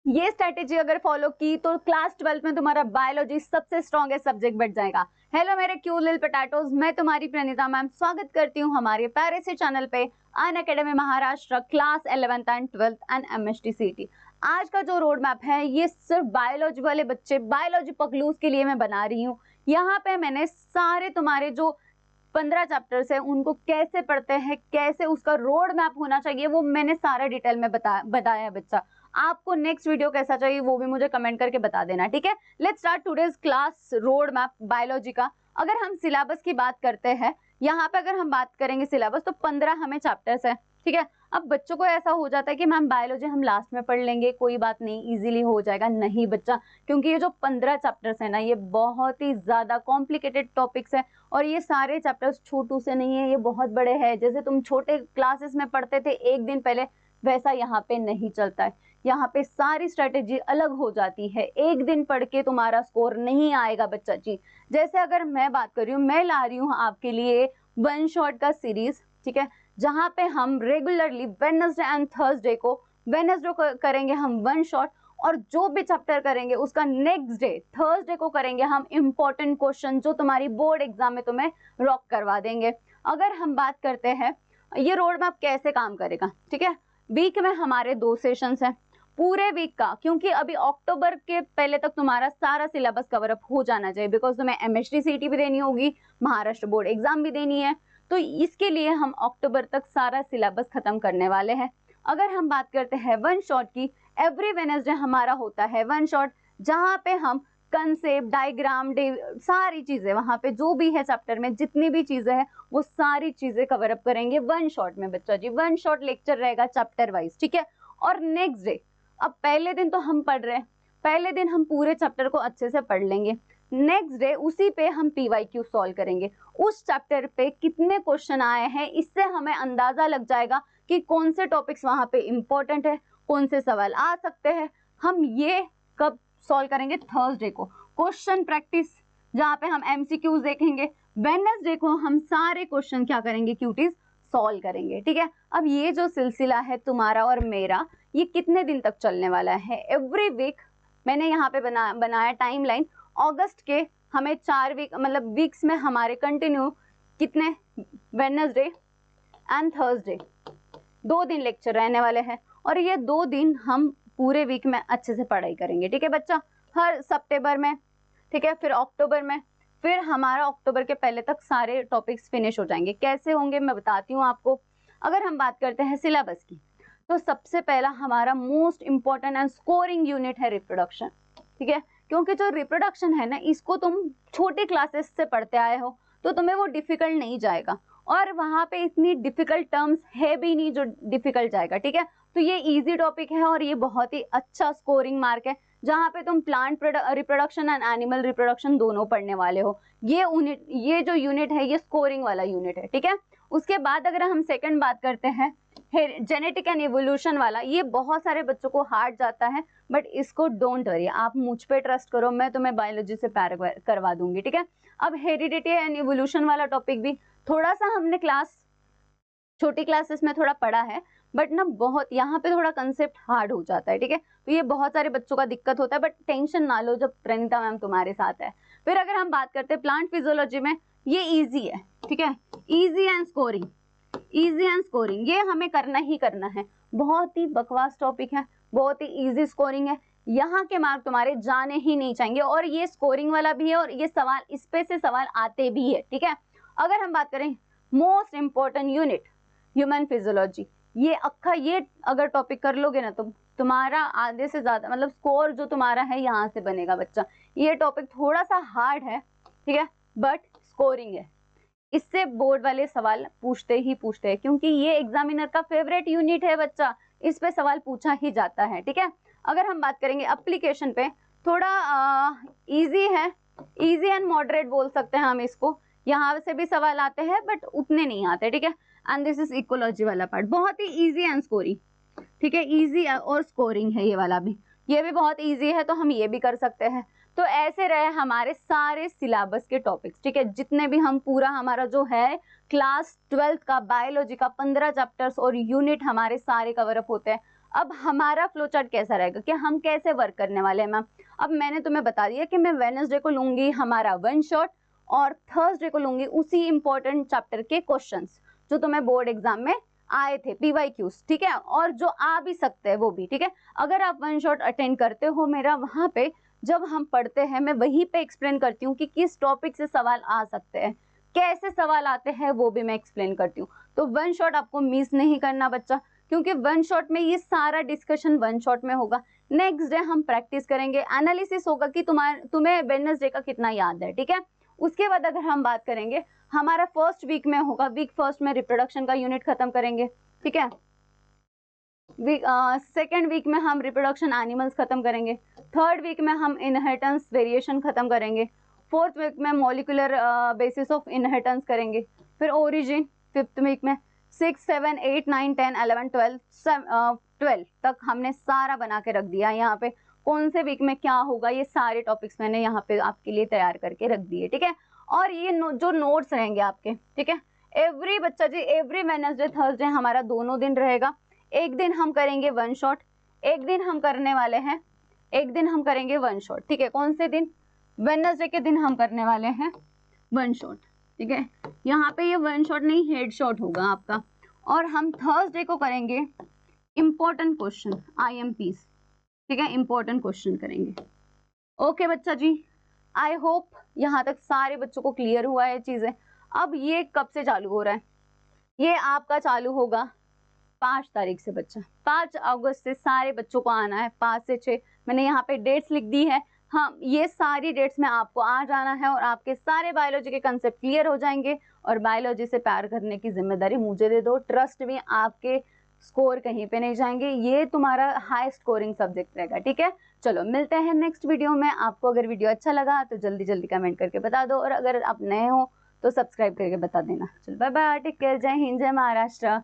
ये स्ट्रेटेजी अगर फॉलो की तो क्लास 12 में तुम्हारा बायोलॉजी सबसे स्ट्रॉन्गेस्ट सब्जेक्ट बन जाएगा। हेलो मेरे क्यूट लिटिल पोटैटोज, मैं तुम्हारी प्रणीता मैम स्वागत करती हूँ हमारे प्यारे से चैनल पे Unacademy Maharashtra class 11th and 12th and MST सीटी। आज का जो रोड मैप है ये सिर्फ बायोलॉजी वाले बच्चे, बायोलॉजी पगलूस के लिए मैं बना रही हूँ। यहाँ पे मैंने सारे तुम्हारे जो 15 चैप्टर्स है उनको कैसे पढ़ते हैं, कैसे उसका रोड मैप होना चाहिए, वो मैंने सारा डिटेल में बताया है बच्चा। आपको नेक्स्ट वीडियो कैसा चाहिए वो भी मुझे कमेंट करके बता देना, ठीक है। Let's start today's class road map biology का। अगर हम सिलेबस की बात करते हैं, यहाँ पे अगर हम बात करेंगे सिलेबस तो 15 हमें चैप्टर्स है, ठीक है। अब बच्चों को ऐसा हो जाता है कि मैम बायोलॉजी हम लास्ट में पढ़ लेंगे, कोई बात नहीं, इजीली हो जाएगा। नहीं बच्चा, क्योंकि ये जो 15 चैप्टर्स है ना, ये बहुत ही ज्यादा कॉम्प्लिकेटेड टॉपिक्स है और ये सारे चैप्टर्स छोटू से नहीं है, ये बहुत बड़े हैं। जैसे तुम छोटे क्लासेस में पढ़ते थे एक दिन पहले, वैसा यहाँ पे नहीं चलता है। यहाँ पे सारी स्ट्रेटेजी अलग हो जाती है, एक दिन पढ़ के तुम्हारा स्कोर नहीं आएगा बच्चा जी। जैसे अगर मैं बात कर रही हूँ, मैं ला रही हूँ आपके लिए वन शॉट का सीरीज, ठीक है, जहाँ पे हम रेगुलरली वेडनेसडे एंड थर्सडे को, वेडनेसडे को करेंगे हम वन शॉट और जो भी चैप्टर करेंगे उसका नेक्स्ट डे थर्सडे को करेंगे हम इंपॉर्टेंट क्वेश्चन जो तुम्हारी बोर्ड एग्जाम में तुम्हें रॉक करवा देंगे। अगर हम बात करते हैं ये रोड मैप कैसे काम करेगा, ठीक है। वीक में हमारे 2 सेशंस हैं पूरे वीक का, क्योंकि अभी अक्टूबर के पहले तक तुम्हारा सारा सिलेबस कवर अप हो जाना चाहिए, बिकॉज तुम्हें एमएसटी सीटी भी देनी होगी, महाराष्ट्र बोर्ड एग्जाम भी देनी है, तो इसके लिए हम अक्टूबर तक सारा सिलेबस खत्म करने वाले हैं। अगर हम बात करते हैं वन शॉट की, एवरी वेडनेसडे हमारा होता है वन शॉट, जहाँ पे हम कंसेप्ट, डायग्राम, सारी चीजें वहां पे जो भी है चैप्टर में जितनी भी चीजें हैं वो सारी चीजें कवर अप करेंगे वन शॉट में बच्चा जी। वन शॉट लेक्चर रहेगा चैप्टर वाइज, ठीक है। और नेक्स्ट डे, अब पहले दिन तो हम पढ़ रहे हैं, पहले दिन हम पूरे चैप्टर को अच्छे से पढ़ लेंगे, नेक्स्ट डे उसी पे हम पीवाईक्यू सॉल्व करेंगे। उस चैप्टर पे कितने क्वेश्चन आए हैं इससे हमें अंदाजा लग जाएगा कि कौन से टॉपिक्स वहां पे इंपॉर्टेंट है, कौन से सवाल आ सकते हैं। हम ये कब सॉल्व करेंगे? थर्सडे को क्वेश्चन प्रैक्टिस, जहाँ पे हम एमसीक्यूज देखेंगे। वेडनेसडे को हम सारे क्वेश्चन क्या करेंगे क्यूटीज, सॉल्व करेंगे, ठीक है। अब ये जो सिलसिला है तुम्हारा और मेरा, ये कितने दिन तक चलने वाला है? एवरी वीक मैंने यहाँ पे बनाया टाइमलाइन। अगस्त के हमें 4 वीक, मतलब वीक्स में हमारे कंटिन्यू कितने, वेडनेसडे एंड थर्सडे 2 दिन लेक्चर रहने वाले हैं और ये 2 दिन हम पूरे वीक में अच्छे से पढ़ाई करेंगे, ठीक है बच्चा। हर सितंबर में, ठीक है, फिर अक्टूबर में, फिर हमारा अक्टूबर के पहले तक सारे टॉपिक्स फिनिश हो जाएंगे। कैसे होंगे मैं बताती हूँ आपको। अगर हम बात करते हैं सिलेबस की, तो सबसे पहला हमारा most important and scoring unit है रिप्रोडक्शन, ठीक है। क्योंकि जो रिप्रोडक्शन है ना, इसको तुम छोटे क्लासेस से पढ़ते आए हो तो तुम्हें वो डिफिकल्ट नहीं जाएगा और वहां पे इतनी डिफिकल्ट टर्म्स है भी नहीं जो डिफिकल्ट जाएगा, ठीक है। तो ये इजी टॉपिक है और ये बहुत ही अच्छा स्कोरिंग मार्क है, जहाँ पे तुम plant reproduction and animal reproduction दोनों पढ़ने वाले हो। ये जो यूनिट है ये स्कोरिंग वाला यूनिट है, ठीक है। उसके बाद अगर हम सेकंड बात करते हैं जेनेटिक एंड इवोल्यूशन वाला, ये बहुत सारे बच्चों को हार्ड जाता है, बट इसको डोंट वरी, आप मुझ पे ट्रस्ट करो, मैं तुम्हें बायोलॉजी से पैर करवा दूंगी, ठीक है। अब हेरिडिटी एंड इवोल्यूशन वाला टॉपिक भी थोड़ा सा हमने छोटी क्लासेस में थोड़ा पढ़ा है, बट ना बहुत यहाँ पे थोड़ा कंसेप्ट हार्ड हो जाता है, ठीक है। तो ये बहुत सारे बच्चों का दिक्कत होता है, बट टेंशन ना लो जब प्रणीता मैम तुम्हारे साथ है। फिर अगर हम बात करते हैं प्लांट फिजियोलॉजी में, ये इजी है, ठीक है, easy and scoring, easy and scoring ये हमें करना ही करना है। बहुत ही बकवास टॉपिक है, बहुत ही इजी स्कोरिंग है, यहाँ के मार्क तुम्हारे जाने ही नहीं चाहिए और ये स्कोरिंग वाला भी है और ये सवाल, इस पे से सवाल आते भी है, ठीक है। अगर हम बात करें most important unit human physiology, ये अगर टॉपिक कर लोगे ना तो तुम्हारा आधे से ज्यादा, मतलब स्कोर जो तुम्हारा है यहाँ से बनेगा बच्चा। ये टॉपिक थोड़ा सा हार्ड है, ठीक है, बट स्कोरिंग है, इससे बोर्ड वाले सवाल पूछते ही पूछते हैं, क्योंकि ये एग्जामिनर का फेवरेट यूनिट है बच्चा, इस पे सवाल पूछा ही जाता है, ठीक है। अगर हम बात करेंगे एप्लीकेशन पे, थोड़ा इजी है, इजी एंड मॉडरेट बोल सकते हैं हम इसको, यहाँ से भी सवाल आते हैं बट उतने नहीं आते, ठीक है। एंड दिस इज इकोलॉजी वाला पार्ट, बहुत ही इजी एंड स्कोरिंग, ठीक है, इजी और स्कोरिंग है ये वाला भी, ये भी बहुत इजी है तो हम ये भी कर सकते हैं। तो ऐसे रहे हमारे सारे सिलेबस के टॉपिक्स, ठीक है, जितने भी हम पूरा हमारा जो है क्लास 12th का बायोलॉजी का 15 चैप्टर्स और यूनिट हमारे सारे कवर अप होते हैं। अब हमारा फ्लो चार्ट कैसा रहेगा कि हम कैसे वर्क करने वाले हैं मैम। अब मैंने तुम्हें बता दिया कि मैं वेडनेसडे को लूंगी हमारा वन शॉट और थर्सडे को लूंगी उसी इंपॉर्टेंट चैप्टर के क्वेश्चंस जो तुम्हें बोर्ड एग्जाम में आए थे, PYQs, ठीक है, और जो आ भी सकते हैं वो भी, ठीक है। अगर आप वन शॉट अटेंड करते हो मेरा, वहां पे जब हम पढ़ते हैं मैं वहीं पे एक्सप्लेन करती हूँ कि किस टॉपिक से सवाल आ सकते हैं, कैसे सवाल आते हैं वो भी मैं एक्सप्लेन करती हूँ। तो वन शॉट आपको मिस नहीं करना बच्चा, क्योंकि वन शॉट में ये सारा डिस्कशन वन शॉट में होगा। नेक्स्ट डे हम प्रैक्टिस करेंगे, एनालिसिस होगा कि तुम्हें वेडनेसडे का कितना याद है, ठीक है। उसके बाद अगर हम बात करेंगे, हमारा फर्स्ट वीक में होगा, वीक फर्स्ट में रिप्रोडक्शन का यूनिट खत्म करेंगे, ठीक है। सेकेंड वीक में हम रिप्रोडक्शन एनिमल्स खत्म करेंगे, थर्ड वीक में हम इनहेरिटेंस वेरिएशन खत्म करेंगे, फोर्थ वीक में मॉलिक्यूलर बेसिस ऑफ इनहेरिटेंस करेंगे, फिर ओरिजिन फिफ्थ वीक में, 6, 7, 8, 9, 10, 11, 12 तक हमने सारा बना के रख दिया। यहाँ पे कौन से वीक में क्या होगा ये सारे टॉपिक्स मैंने यहाँ पे आपके लिए तैयार करके रख दिए, ठीक है। और ये जो नोट्स रहेंगे आपके, ठीक है, एवरी बच्चा जी एवरी वेडनेसडे थर्सडे हमारा दोनों दिन रहेगा। एक दिन हम करेंगे वन शॉट, एक दिन हम करने वाले हैं, एक दिन हम करेंगे वन शॉट, ठीक है। कौन से दिन? वेडनेसडे के दिन हम करने वाले हैं वन शॉट, ठीक है। यहाँ पे ये वन शॉट नहीं हेड शॉट होगा आपका। और हम थर्सडे को करेंगे इंपॉर्टेंट क्वेश्चन, IMPs, ठीक है, इंपॉर्टेंट क्वेश्चन करेंगे। ओके बच्चा जी, आई होप यहाँ तक सारे बच्चों को क्लियर हुआ है चीजें। अब ये कब से चालू हो रहा है? ये आपका चालू होगा 5 तारीख से बच्चा, 5 अगस्त से सारे बच्चों को आना है, 5 से 6 मैंने यहाँ पे डेट्स लिख दी है। हाँ, ये सारी डेट्स में आपको आ जाना है और आपके सारे बायोलॉजी के कंसेप्ट क्लियर हो जाएंगे और बायोलॉजी से प्यार करने की जिम्मेदारी मुझे दे दो। ट्रस्ट में आपके स्कोर कहीं पे नहीं जाएंगे, ये तुम्हारा हाई स्कोरिंग सब्जेक्ट रहेगा, ठीक है। चलो मिलते हैं नेक्स्ट वीडियो में। आपको अगर वीडियो अच्छा लगा तो जल्दी जल्दी कमेंट करके बता दो, और अगर आप नए हो तो सब्सक्राइब करके बता देना। चलो बाय बाय, टेक केयर, जय हिंद, जय महाराष्ट्र।